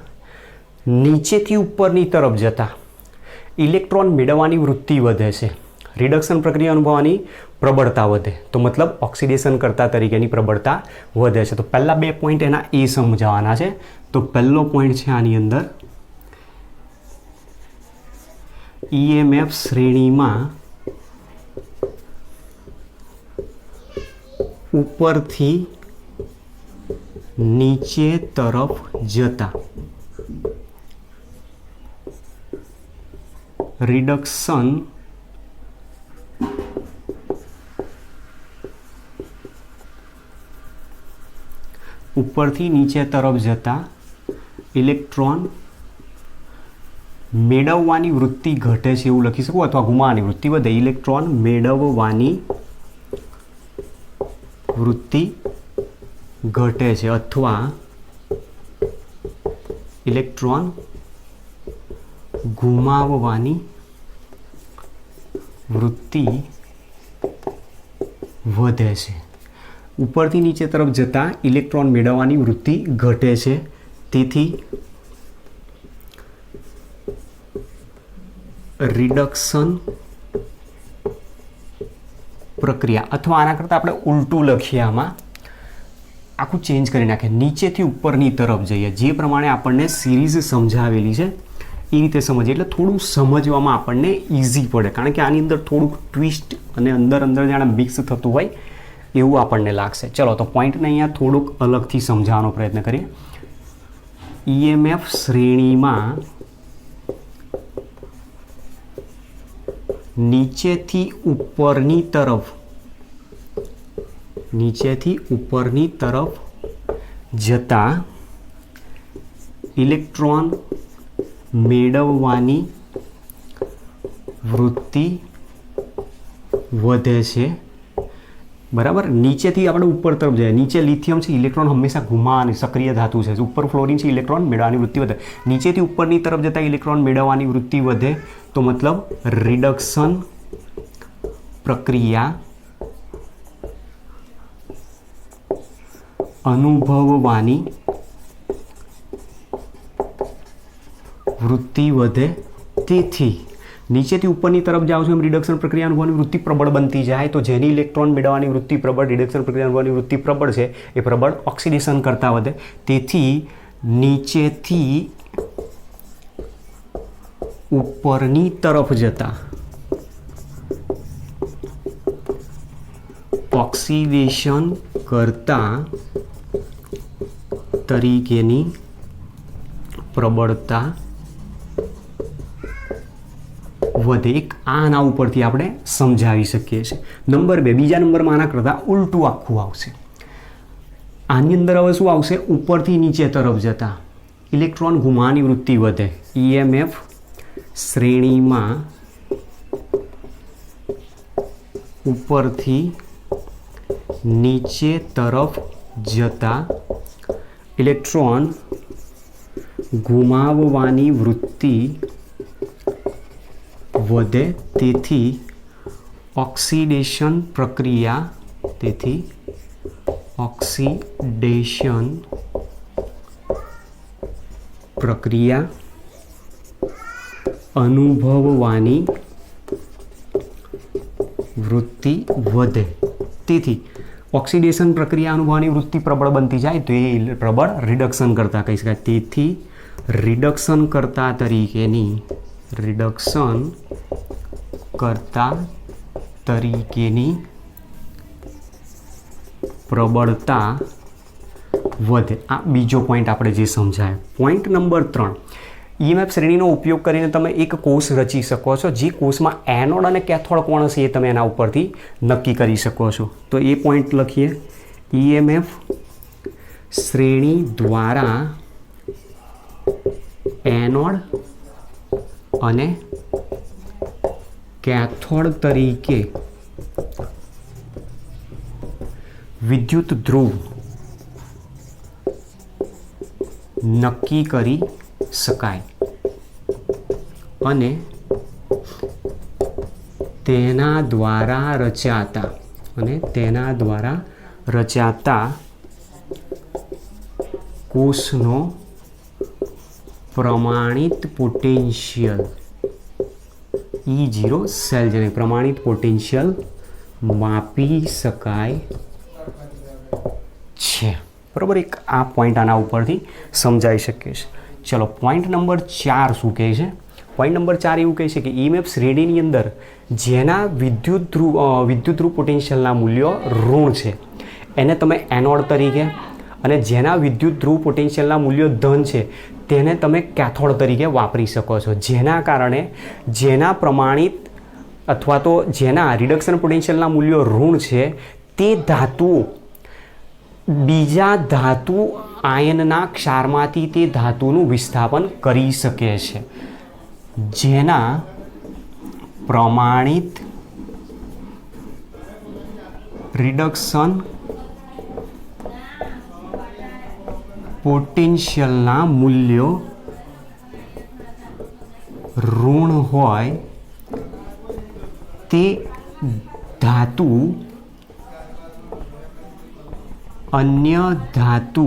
નીચેથી ઉપરની તરફ જતાં ઇલેક્ટ્રોન મેળવવાની વૃત્તિ વધે છે, રિડક્શન પ્રક્રિયા અનુભવવાની પ્રબળતા વધે, તો મતલબ ઓક્સિડેશન કરતા તરીકેની પ્રબળતા વધે છે. તો પહેલા બે પોઈન્ટ એના એ સમજાવવાના છે. તો પહેલો પોઈન્ટ છે આની અંદર EMF શ્રેણીમાં ઉપરથી નીચે તરફ જતા રિડક્શન ઉપરથી નીચે તરફ જતા ઇલેક્ટ્રોન મેળવવાની વૃત્તિ ઘટે છે એવું લખી શકું, અથવા ગુમાવવાની વૃત્તિ વધે. ઇલેક્ટ્રોન મેળવવાની વૃત્તિ ઘટે છે અથવા ઇલેક્ટ્રોન ગુમાવવાની વૃત્તિ વધે છે. ઉપરથી નીચે તરફ જતા ઇલેક્ટ્રોન મેળવવાની વૃત્તિ ઘટે છે, તેથી રિડક્શન પ્રક્રિયા, અથવા આના કરતાં આપણે ઉલટું લખીએ, આમાં આખું ચેન્જ કરી નાખીએ, નીચેથી ઉપરની તરફ જઈએ. જે પ્રમાણે આપણને સિરીઝ સમજાવેલી છે એ રીતે સમજીએ એટલે થોડું સમજવામાં આપણને ઇઝી પડે, કારણ કે આની અંદર થોડુંક ટ્વિસ્ટ અને અંદર જાણે મિક્સ થતું હોય એવું આપણને લાગશે. ચલો તો પોઈન્ટને અહીંયા થોડુંક અલગથી સમજાવવાનો પ્રયત્ન કરીએ. ઈએમએફ શ્રેણીમાં નીચેથી ઉપરની તરફ જતા ઇલેક્ટ્રોન મેળવવાની વૃત્તિ વધે છે. બરાબર, નીચેથી આપણે ઉપર તરફ જઈએ. નીચે લિથિયમ છે, ઇલેક્ટ્રોન હંમેશા ગુમાવવાની સક્રિય ધાતુ છે. ઉપર ફ્લોરિન છે, ઇલેક્ટ્રોન મેળવવાની વૃત્તિ વધે. નીચેથી ઉપરની તરફ જતા ઇલેક્ટ્રોન મેળવવાની વૃત્તિ વધે, તો મતલબ રિડક્શન પ્રક્રિયા અનુભવવાની વૃત્તિ વધે. તેથી નીચેથી ઉપરની તરફ જાઓ છો એમ રિડક્શન પ્રક્રિયા અનુભવવાની વૃત્તિ પ્રબળ બનતી જાય. તો જેની ઇલેક્ટ્રોન મેળવવાની વૃત્તિ પ્રબળ, રિડક્શન પ્રક્રિયા અનુભવવાની વૃત્તિ પ્રબળ છે, એ પ્રબળ ઓક્સિડેશન કરતાં વધે. તેથી નીચેથી ઉપરની તરફ જતા ઓક્સિડેશન કરતા તરીકેની પ્રબળતા વધે. એક આના ઉપરથી આપણે સમજાવી શકીએ છીએ. નંબર 2, બીજા નંબરમાં આના કરતાં ઉલટું આખું આવશે. આની અંદર હવે શું આવશે? ઉપરથી નીચે તરફ જતા ઇલેક્ટ્રોન ગુમાવવાની વૃત્તિ વધે. ઈએમએફ શ્રેણીમાં ઉપરથી નીચે તરફ જતા ઇલેક્ટ્રોન ગુમાવવાની વૃત્તિ વધે. તેથી ઓક્સિડેશન પ્રક્રિયા અનુભવવાની વૃત્તિ વધે. તેથી ઓક્સિડેશન પ્રક્રિયા અનુભવવાની વૃત્તિ પ્રબળ બનતી જાય તો એ પ્રબળ રિડક્શન કરતા કહી શકાય. તેથી રિડક્શન કરતા તરીકેની પ્રબળતા વધે. આ બીજો પોઈન્ટ આપણે જે સમજાય. પોઈન્ટ નંબર 3, ઈએમએફ શ્રેણીનો ઉપયોગ કરીને તમે એક કોષ રચી શકો છો. જે કોષમાં એનોડ અને કેથોડ કોણ હશે એ તમે એના ઉપરથી નક્કી કરી શકો છો. તો એ પોઈન્ટ લખીએ. ઈએમએફ શ્રેણી દ્વારા એનોડ અને કેથોડ તરીકે વિદ્યુત ધ્રુવ નક્કી કરી શકાય અને તેના દ્વારા રચાતા કોષનો પ્રમાણિત પોટેન્શિયલ E0 સેલ જેને પ્રમાણિત પોટેન્શિયલ માપી શકાય છે. બરાબર, એક આ પોઈન્ટ આના ઉપરથી સમજાઈ શકીએ છીએ. ચલો પોઈન્ટ નંબર 4 શું કહે છે? પોઈન્ટ નંબર 4 એવું કહે છે કે ઈએમએફ શ્રેણીની અંદર જેના વિદ્યુત ધ્રુવ પોટેન્શિયલના મૂલ્યો ઋણ છે એને તમે એનોડ તરીકે અને જેના વિદ્યુત ધ્રુવ પોટેન્શિયલના મૂલ્યો ધન છે તેને તમે કેથોડ તરીકે વાપરી શકો છો, જેના કારણે જેના પ્રમાણિત અથવા તો જેના રિડક્શન પોટેન્શિયલના મૂલ્યો ઋણ છે તે ધાતુઓ બીજા ધાતુ આયનના ક્ષારમાંથી તે ધાતુનું વિસ્થાપન કરી શકે છે. જેના પ્રમાણિત રિડક્શન પોટેન્શિયલના મૂલ્યો ઋણ હોય તે ધાતુ અન્ય ધાતુ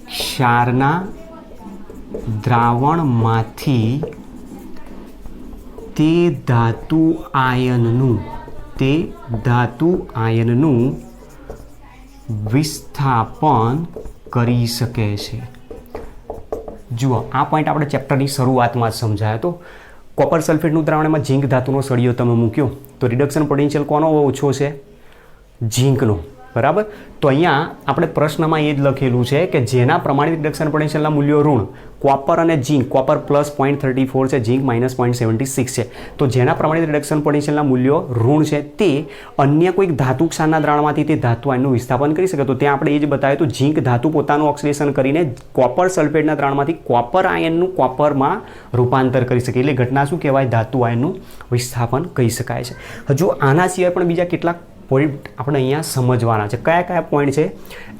ક્ષારના દ્રાવણમાંથી તે ધાતુ આયનનું વિસ્થાપન કરી શકે છે. જુઓ, આ પોઈન્ટ આપણે ચેપ્ટરની શરૂઆતમાં જ સમજાયો હતો. કોપર સલ્ફેટનું દ્રાવણ એમાં ઝીંક ધાતુનો સળિયો તમે મૂક્યો તો રિડક્શન પોટેન્શિયલ કોનો ઓછો છે? ઝીંકનો. બરાબર. તો અહીંયા આપણે પ્રશ્નમાં એ જ લખેલું છે કે જેના પ્રમાણિત રિડક્શન પોટેન્શિયલના મૂલ્યો ઋણ કોપર અને ઝીંક, કોપર +0.34 છે, ઝીંક -0.76 છે. તો જેના પ્રમાણિત રિડક્શન પોટેન્શિયલના મૂલ્યો ઋણ છે તે અન્ય કોઈક ધાતુ ક્ષારના દ્રાવણમાંથી તે ધાતુ આયનનું વિસ્થાપન કરી શકે. તો ત્યાં આપણે એ જ બતાવ્યું તો ઝીંક ધાતુ પોતાનું ઓક્સિડેશન કરીને કોપર સલ્ફેટના દ્રાવણમાંથી કોપર આયનનું કોપરમાં રૂપાંતર કરી શકે. એટલે ઘટના શું કહેવાય? ધાતુ આયનનું વિસ્થાપન કહી શકાય છે. હજુ આના સિવાય પણ બીજા કેટલાક પોઈન્ટ આપણે અહીંયા સમજવાના છે. કયા કયા પોઈન્ટ છે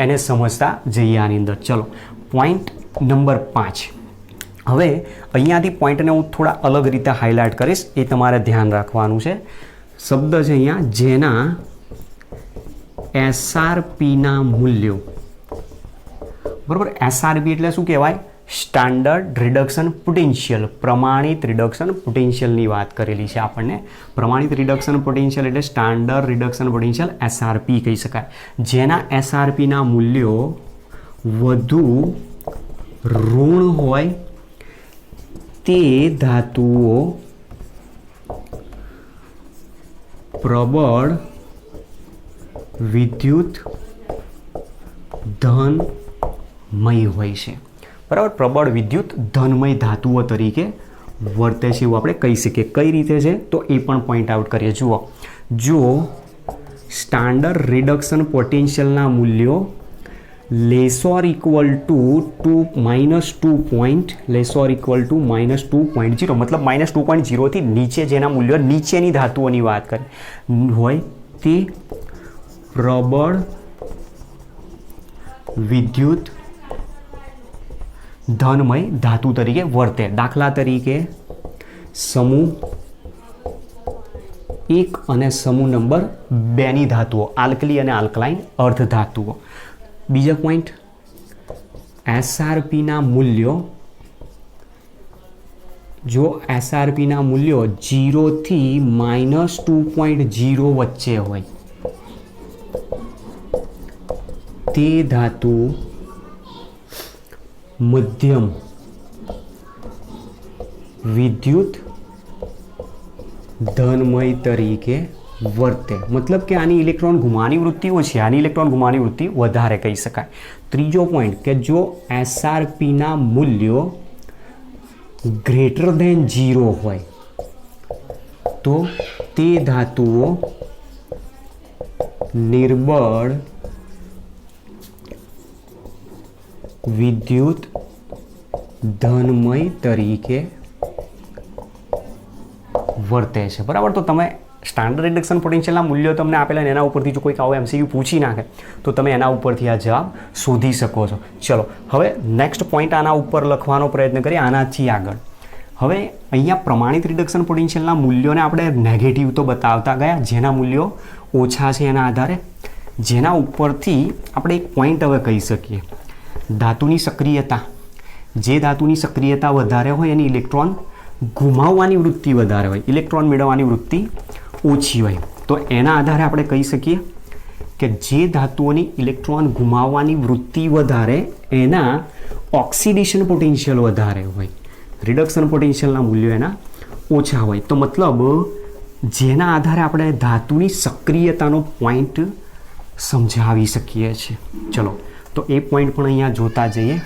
એને સમજતા જઈએ આની અંદર. ચલો, પોઈન્ટ નંબર 5. હવે અહીંયાથી પોઈન્ટને હું થોડા અલગ રીતે હાઇલાઇટ કરીશ, એ તમારે ધ્યાન રાખવાનું છે. શબ્દ છે અહીંયા જેના એસઆરપીના મૂલ્યો, બરાબર. એસઆરપી એટલે શું કહેવાય? સ્ટાન્ડર્ડ રિડક્શન પોટેન્શિયલ, પ્રમાણિત રિડક્શન પોટેન્શિયલની વાત કરેલી છે આપણને. પ્રમાણિત રિડક્શન પોટેન્શિયલ એટલે સ્ટાન્ડર્ડ રિડક્શન પોટેન્શિયલ એસઆરપી કહી શકાય. જેના એસઆરપીના મૂલ્યો વધુ ઋણ હોય તે ધાતુઓ પ્રબળ વિદ્યુત ધનમય હોય છે. બરાબર. પ્રબળ વિદ્યુત ધનમય ધાતુઓ તરીકે વર્તે છે એવું આપણે કહી શકીએ. કઈ રીતે છે તો એ પણ પોઈન્ટ આઉટ કરીએ. જુઓ, જો સ્ટાન્ડર્ડ રિડક્શન પોટેન્શિયલના મૂલ્યો લેસોર ઇક્વલ ટુ -2.0 મતલબ -2.0 થી નીચે જેના મૂલ્યો નીચેની ધાતુઓની વાત કરે હોય તે પ્રબળ વિદ્યુત ધનમય ધાતુ તરીકે વર્તે. દાખલા તરીકે સમૂહ 1 અને સમૂહ નંબર 2 ની ધાતુઓ, આલ્કલી અને આલ્કલાઇન અર્ધ ધાતુઓ. બીજા પોઈન્ટ, એસઆરપીના મૂલ્યો, જો એસઆરપીના મૂલ્યો 0 થી -2.0 વચ્ચે હોય તે ધાતુ મધ્યમ વિદ્યુત ધનમય તરીકે વર્તે. મતલબ કે આની ઇલેક્ટ્રોન ઘુમાવાની વૃત્તિ ઓછી, આની ઇલેક્ટ્રોન ઘુમાવાની વૃત્તિ વધારે કહી શકાય. ત્રીજો પોઈન્ટ કે જો એસઆરપીના મૂલ્યો >0 હોય તો તે ધાતુઓ નિર્બળ વિદ્યુત ધનમય તરીકે વર્તે છે. બરાબર. તો તમે સ્ટાન્ડર્ડ રિડક્શન પોટેન્શિયલના મૂલ્યો તમને આપેલા એના ઉપરથી જો કોઈક આવો એમસીક્યુ પૂછી નાખે તો તમે એના ઉપરથી આ જવાબ શોધી શકો છો. ચલો, હવે નેક્સ્ટ પોઈન્ટ આના ઉપર લખવાનો પ્રયત્ન કરીએ આનાથી આગળ. હવે અહીંયા પ્રમાણિત રિડક્શન પોટેન્શિયલના મૂલ્યોને આપણે નેગેટિવ તો બતાવતા ગયા, જેના મૂલ્યો ઓછા છે એના આધારે. જેના ઉપરથી આપણે એક પોઈન્ટ હવે કહી શકીએ, ધાતુની સક્રિયતા. જે ધાતુની સક્રિયતા વધારે હોય એની ઇલેક્ટ્રોન ઘુમાવવાની વૃત્તિ વધારે હોય, ઇલેક્ટ્રોન મેળવવાની વૃત્તિ ઓછી હોય. તો એના આધારે આપણે કહી શકીએ કે જે ધાતુઓની ઇલેક્ટ્રોન ઘુમાવવાની વૃત્તિ વધારે એના ઓક્સિડેશન પોટેન્શિયલ વધારે હોય, રિડક્શન પોટેન્શિયલના મૂલ્યો એના ઓછા હોય. તો મતલબ જેના આધારે આપણે ધાતુની સક્રિયતાનો પોઈન્ટ સમજાવી શકીએ છીએ. ચલો તો એ પોઈન્ટ પણ અહીંયા જોતા જઈએ.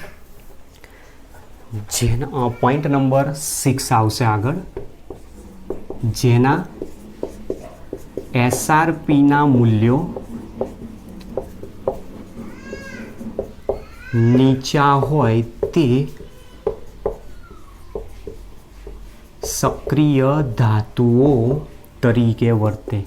જેના પોઈન્ટ નંબર 6 આવશે આગળ, જેના એસઆરપીના મૂલ્યો નીચા હોય તે સક્રિય ધાતુઓ તરીકે વર્તે.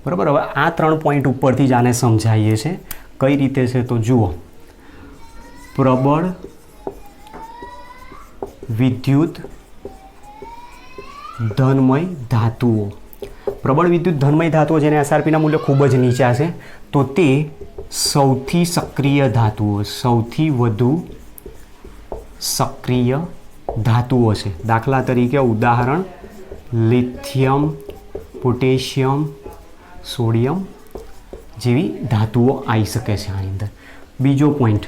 બરાબર. હવે આ 3 પોઈન્ટ ઉપરથી જ આને સમજાવીએ છે. કઈ રીતે છે તો જુઓ. પ્રબળ વિદ્યુત ધનમય ધાતુઓ. પ્રબળ વિદ્યુત ધનમય ધાતુઓ જેને એસઆરપીના મૂલ્યો ખૂબ જ નીચા છે તો તે સૌથી સક્રિય ધાતુઓ, સૌથી વધુ સક્રિય ધાતુઓ છે. દાખલા તરીકે ઉદાહરણ લિથિયમ, પોટેશિયમ, સોડિયમ જેવી ધાતુઓ આવી શકે છે આની અંદર. બીજો પોઈન્ટ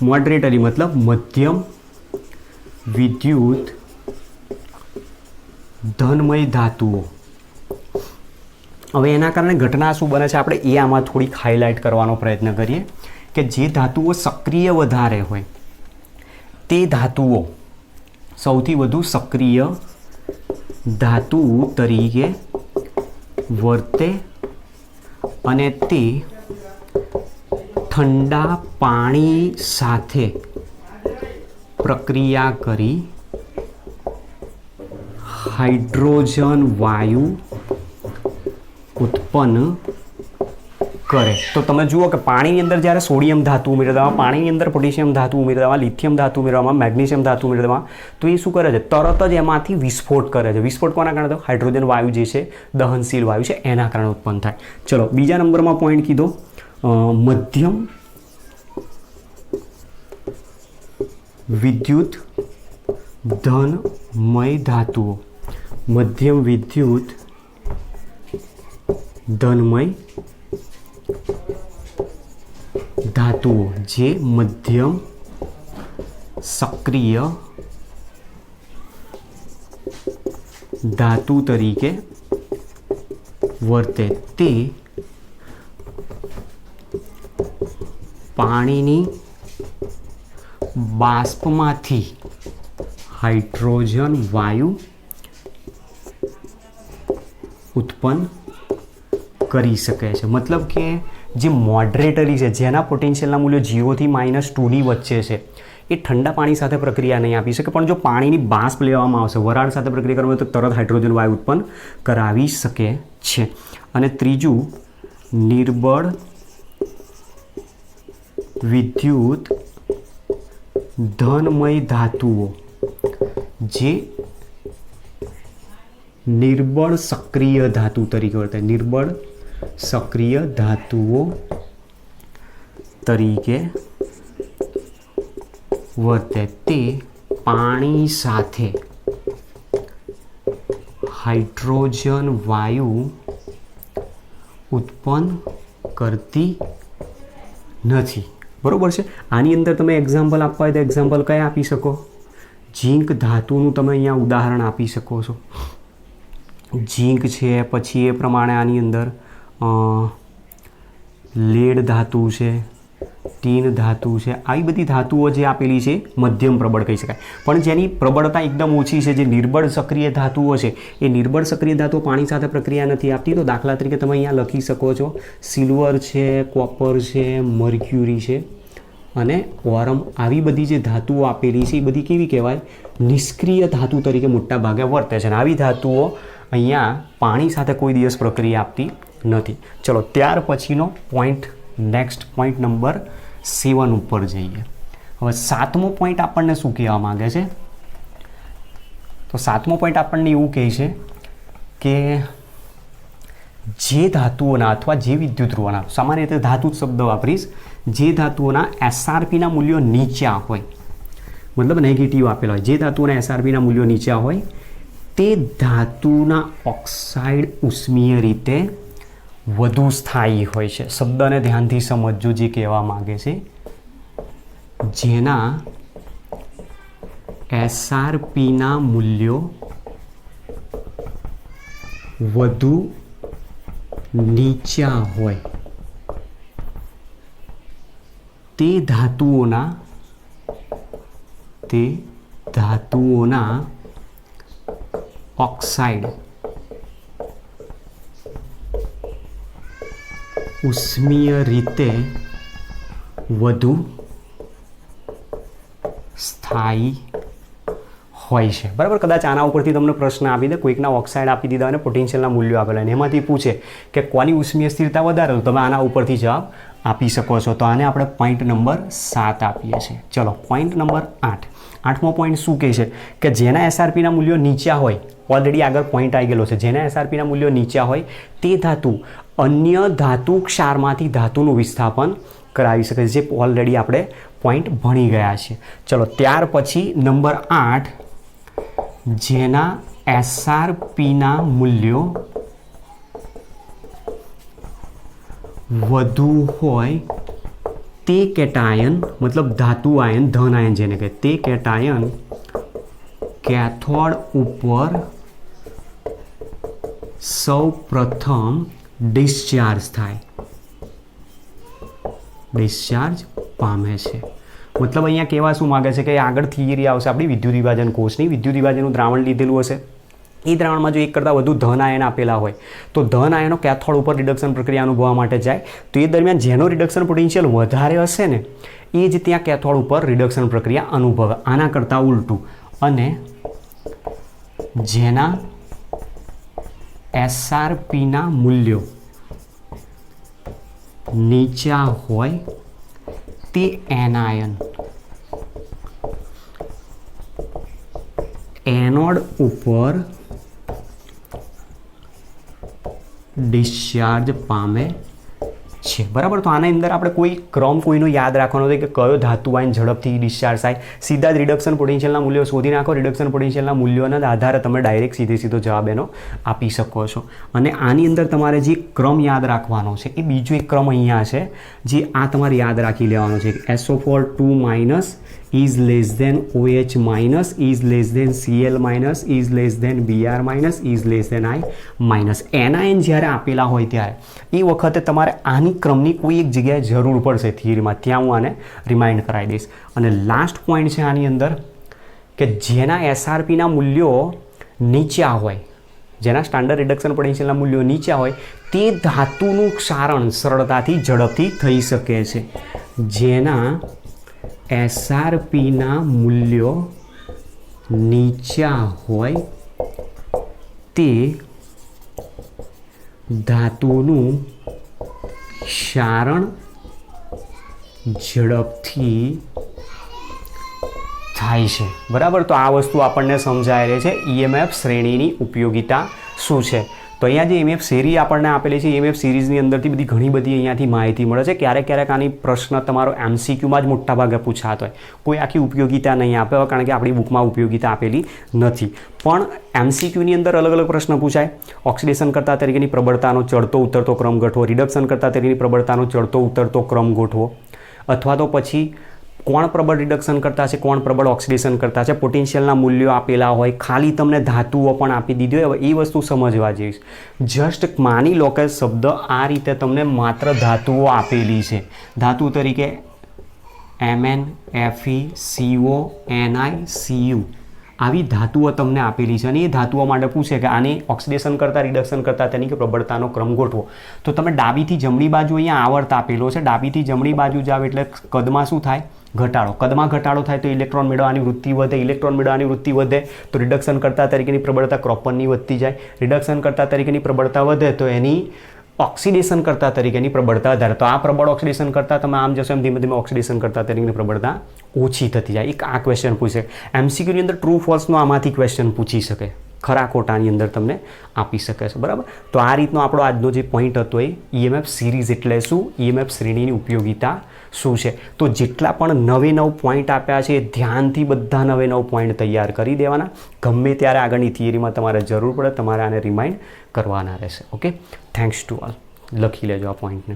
મોડરેટરી મતલબ મધ્યમ વિદ્યુત ધનમય ધાતુઓ. હવે એના કારણે ઘટના શું બને છે આપણે એ આમાં થોડીક હાઇલાઇટ કરવાનો પ્રયત્ન કરીએ કે જે ધાતુઓ સક્રિય વધારે હોય તે ધાતુઓ સૌથી વધુ સક્રિય ધાતુ તરીકે વર્તે અને તે ઠંડા પાણી સાથે પ્રક્રિયા કરી હાઇડ્રોજન વાયુ ઉત્પન્ન કરે. તો તમે જુઓ કે પાણીની અંદર જ્યારે સોડિયમ ધાતુ ઉમેરી દેવામાં, પાણીની અંદર પોટેશિયમ ધાતુ ઉમેરી દેવામાં, લિથિયમ ધાતુ ઉમેરવામાં, મેગ્નેશિયમ ધાતુ ઉમેરી દેવામાં, તો એ શું કરે છે? તરત જ એમાંથી વિસ્ફોટ કરે છે. વિસ્ફોટ કોના કારણે થયો? હાઇડ્રોજન વાયુ જે છે, દહનશીલ વાયુ છે, એના કારણે ઉત્પન્ન થાય. ચલો બીજા નંબરમાં પોઈન્ટ કીધો મધ્યમ વિદ્યુત ધનમય ધાતુઓ. મધ્યમ વિદ્યુત ધનમય ધાતુઓ જે મધ્યમ સક્રિય ધાતુ તરીકે વર્તે. તે પાણીની બાષ્પમાંથી હાઇડ્રોજન વાયુ ઉત્પન્ન કરી શકે છે. મતલબ કે જે મોડરેટરી છે, જેના પોટેન્શિયલના મૂલ્યો 0 થી -2D વચ્ચે છે, એ ઠંડા પાણી સાથે પ્રક્રિયા નહીં આપી શકે. પણ જો પાણીની બાષ્પ લેવામાં આવશે, વરાળ સાથે પ્રક્રિયા કરવામાં તો તરત હાઇડ્રોજન વાયુ ઉત્પન્ન કરાવી શકે છે. અને ત્રીજું નિર્બળ વિદ્યુત ધનમય ધાતુઓ જે નિર્બળ સક્રિય ધાતુ તરીકે વર્તે. નિર્બળ સક્રિય ધાતુઓ તરીકે વર્તે. તે પાણી સાથે હાઇડ્રોજન વાયુ ઉત્પન્ન કરતી નથી. બરોબર છે. આની અંદર તમે એક્ઝામ્પલ આપવા હોય તો એક્ઝામ્પલ કયા આપી શકો? ઝીંક ધાતુનું તમે અહીંયા ઉદાહરણ આપી શકો છો. ઝીંક છે, પછી એ પ્રમાણે આની અંદર લેડ ધાતુ છે, ટીન ધાતુ છે. આવી બધી ધાતુઓ જે આપેલી છે મધ્યમ પ્રબળ કહી શકાય. પણ જેની પ્રબળતા એકદમ ઓછી છે, જે નિર્બળ સક્રિય ધાતુઓ છે, એ નિર્બળ સક્રિય ધાતુઓ પાણી સાથે પ્રક્રિયા નથી આપતી. તો દાખલા તરીકે તમે અહીંયા લખી શકો છો સિલ્વર છે, કોપર છે, મર્ક્યુરી છે અને ઓરમ. આવી બધી જે ધાતુઓ આપેલી છે એ બધી કેવી કહેવાય? નિષ્ક્રિય ધાતુ તરીકે મોટા ભાગે વર્તે છે. અને આવી ધાતુઓ અહીંયા પાણી સાથે કોઈ દિવસ પ્રક્રિયા આપતી નથી. ચલો ત્યાર પછીનો પોઈન્ટ, નેક્સ્ટ પોઈન્ટ નંબર 7 ઉપર જઈએ. હવે 7મો પોઈન્ટ આપણને શું કહેવા માંગે છે? તો 7મો પોઈન્ટ આપણને એવું કહે છે કે જે ધાતુઓના અથવા જે વિદ્યુતધ્રુવોના, સામાન્ય રીતે ધાતુ શબ્દ વાપરીશ, જે ધાતુઓના એસઆરપીના મૂલ્યો નીચા હોય, મતલબ નેગેટિવ આપેલા હોય, જે ધાતુઓના એસઆરપીના મૂલ્યો નીચા હોય તે ધાતુના ઓક્સાઇડ ઉષ્મીય રીતે વધુ સ્થાયી હોય છે. શબ્દને ધ્યાનથી સમજજો જે કહેવા માંગે છે. જેના એસઆરપીના મૂલ્યો વધુ નીચા હોય તે ધાતુઓના ઓક્સાઇડ ઉષ્મીય રીતે વધુ સ્થાયી હોય છે. બરાબર. કદાચ આના ઉપરથી તમને પ્રશ્ન આપી દે, કોઈકના ઓક્સાઇડ આપી દીધા અને પોટેન્શિયલના મૂલ્યો આપેલા અને એમાંથી પૂછે કે કોની ઉષ્મીય સ્થિરતા વધારે, તો તમે આના ઉપરથી જવાબ આપી શકો છો. તો આને આપણે પોઈન્ટ નંબર 7 આપીએ છીએ. ચલો પોઈન્ટ નંબર 8. 8મો પોઈન્ટ શું કહે છે કે જેના એસઆરપીના મૂલ્યો નીચા હોય, ઓલરેડી આગળ પોઈન્ટ આવી ગયેલો છે, જેના એસઆરપીના મૂલ્યો નીચા હોય તે ધાતુ અન્ય ધાતુ ક્ષારમાંથી ધાતુનું વિસ્થાપન કરાવી શકે છે, જે ઓલરેડી આપણે પોઈન્ટ ભણી ગયા છીએ. ચલો ત્યાર પછી નંબર 8, જેના એસઆરપીના મૂલ્યો વધુ હોય તે કેટાયન, મતલબ ધાતુ આયન, ધન આયન જેને કહે, તે કેટાયન કેથોડ ઉપર સૌ પ્રથમ ડિસ્ચાર્જ પામે છે. મતલબ અહીંયા કહેવા શું માગે છે કે આગળ થિયરી આવશે આપણી વિદ્યુત વિભાજન કોષની. વિદ્યુત વિભાજનનું દ્રાવણ લીધેલું હશે, એ દ્રાવણમાં જો એક કરતાં વધુ ધન આયન આપેલા હોય તો ધન આયનો કેથોડ ઉપર રિડક્શન પ્રક્રિયા અનુભવવા માટે જાય, તો એ દરમિયાન જેનો રિડક્શન પોટેન્શિયલ વધારે હશે ને એ જ ત્યાં કેથોડ ઉપર રિડક્શન પ્રક્રિયા અનુભવે, આના કરતાં ઉલટું. અને જેના એસઆરપીના મૂલ્યો નીચા હોય તે એનાયન એનોડ ઉપર ડિસ્ચાર્જ પામે છે. બરાબર. તો આના અંદર આપણે કોઈ ક્રમ કોઈનો યાદ રાખવાનો છે કે કયો ધાતુ આયન ઝડપથી ડિસ્ચાર્જ થાય, સીધા જ રિડક્શન પોટેન્શિયલના મૂલ્યો શોધી નાખો. રિડક્શન પોટેન્શિયલના મૂલ્યોના આધારે તમે ડાયરેક્ટ સીધો જવાબ એનો આપી શકો છો. અને આની અંદર તમારે જે ક્રમ યાદ રાખવાનો છે એ બીજો એક ક્રમ અહીંયા છે, જે આ તમારે યાદ રાખી લેવાનો છે. SO4 2- is less than OH minus, is less than Cl minus, is less than Br minus, is less than I minus. Anion જ્યારે આપેલા હોય ત્યારે એ વખતે તમારે આની ક્રમની કોઈ એક જગ્યાએ જરૂર પડશે થિયરીમાં, ત્યાં હું આને રિમાઇન્ડ કરાવી દઈશ. અને લાસ્ટ પોઈન્ટ છે આની અંદર કે જેના એસઆરપીના મૂલ્યો નીચા હોય, જેના સ્ટાન્ડર્ડ રિડક્શન પોટેન્શિયલના મૂલ્યો નીચા હોય તે ધાતુનું ક્ષારણ સરળતાથી ઝડપથી થઈ શકે છે. જેના એસઆરપીના મૂલ્યો નીચા હોય તે ધાતુનું ક્ષારણ ઝડપથી થાય છે. બરાબર. તો આ વસ્તુ આપણને સમજાય રહે છે EMF શ્રેણીની ઉપયોગિતા શું છે. તો અહીંયા જે EMF સિરીઝ આપણને આપેલી છે, EMF સિરીઝની અંદરથી ઘણી બધી અહીંયાથી માહિતી મળે છે. ક્યારેક આની પ્રશ્ન તમારો MCQમાં જ મોટા ભાગે પૂછાતો હોય, કોઈ આખી ઉપયોગિતા નહીં આપે, કારણ કે આપણી બુકમાં ઉપયોગિતા આપેલી નથી. પણ MCQની અંદર અલગ અલગ પ્રશ્ન પૂછાય. ઓક્સિડેશન કરતા તરીકેની પ્રબળતાનો ચડતો ઉતરતો ક્રમ ગોઠવો, રિડક્શન કરતા તરીકેની પ્રબળતાનો ચડતો ઉતરતો ક્રમ ગોઠવો, અથવા તો પછી કોણ પ્રબળ રિડક્શન કરતા છે, કોણ પ્રબળ ઓક્સિડેશન કરતા છે, પોટેન્શિયલના મૂલ્યો આપેલા હોય, ખાલી તમને ધાતુઓ પણ આપી દીધી હોય. એ વસ્તુ સમજવા જેવી. જસ્ટ માની લો કે શબ્દ આ રીતે તમને માત્ર ધાતુઓ આપેલી છે, ધાતુ તરીકે Mn, Fe, CO, Ni, Cu આવી ધાતુઓ તમને આપેલી છે અને એ ધાતુઓ માટે પૂછે કે આની ઓક્સિડેશન કરતાં રિડક્શન કરતાં તેની કે પ્રબળતાનો ક્રમ ગોઠવો. તો તમે ડાબીથી જમણી બાજુ અહીંયા આવર્ત આપેલો છે, ડાબીથી જમણી બાજુ જાવ એટલે કદમાં શું થાય? ઘટાડો. કદમાં ઘટાડો થાય તો ઇલેક્ટ્રોન મેળવવાની વૃત્તિ વધે, ઇલેક્ટ્રોન મેળવવાની વૃત્તિ વધે તો રિડક્શન કરતાં તરીકેની પ્રબળતા ક્રોપનની વધતી જાય, રિડક્શન કરતાં તરીકેની પ્રબળતા વધે તો એની ઓક્સિડેશન કરતા તરીકેની પ્રબળતા વધારે. તો આ પ્રબળ ઓક્સિડેશન કરતાં તમે આમ જશો એમ ધીમે ધીમે ઓક્સિડેશન કરતા તરીકેની પ્રબળતા ઓછી થતી જાય. એક આ ક્વેશ્ચન પૂછે. MCQની અંદર ટ્રુ ફોલ્સનો આમાંથી ક્વેશ્ચન પૂછી શકે, ખરા ખોટાની અંદર તમને આપી શકે છે. બરાબર. તો આ રીતનો આપણો આજનો જે પોઈન્ટ હતો એ EMF સિરીઝ એટલે શું, EMF શ્રેણીની ઉપયોગિતા શું છે. તો જેટલા પણ નવે નવ પોઈન્ટ આપ્યા છે એ ધ્યાનથી બધા નવે નવ પોઈન્ટ તૈયાર કરી દેવાના. ગમે ત્યારે આગળની થિયરીમાં તમારે જરૂર પડે તમારે આને રિમાઇન્ડ કરવાના રહેશે. Okay, thanks to all. લખી લેજો આ પોઈન્ટને.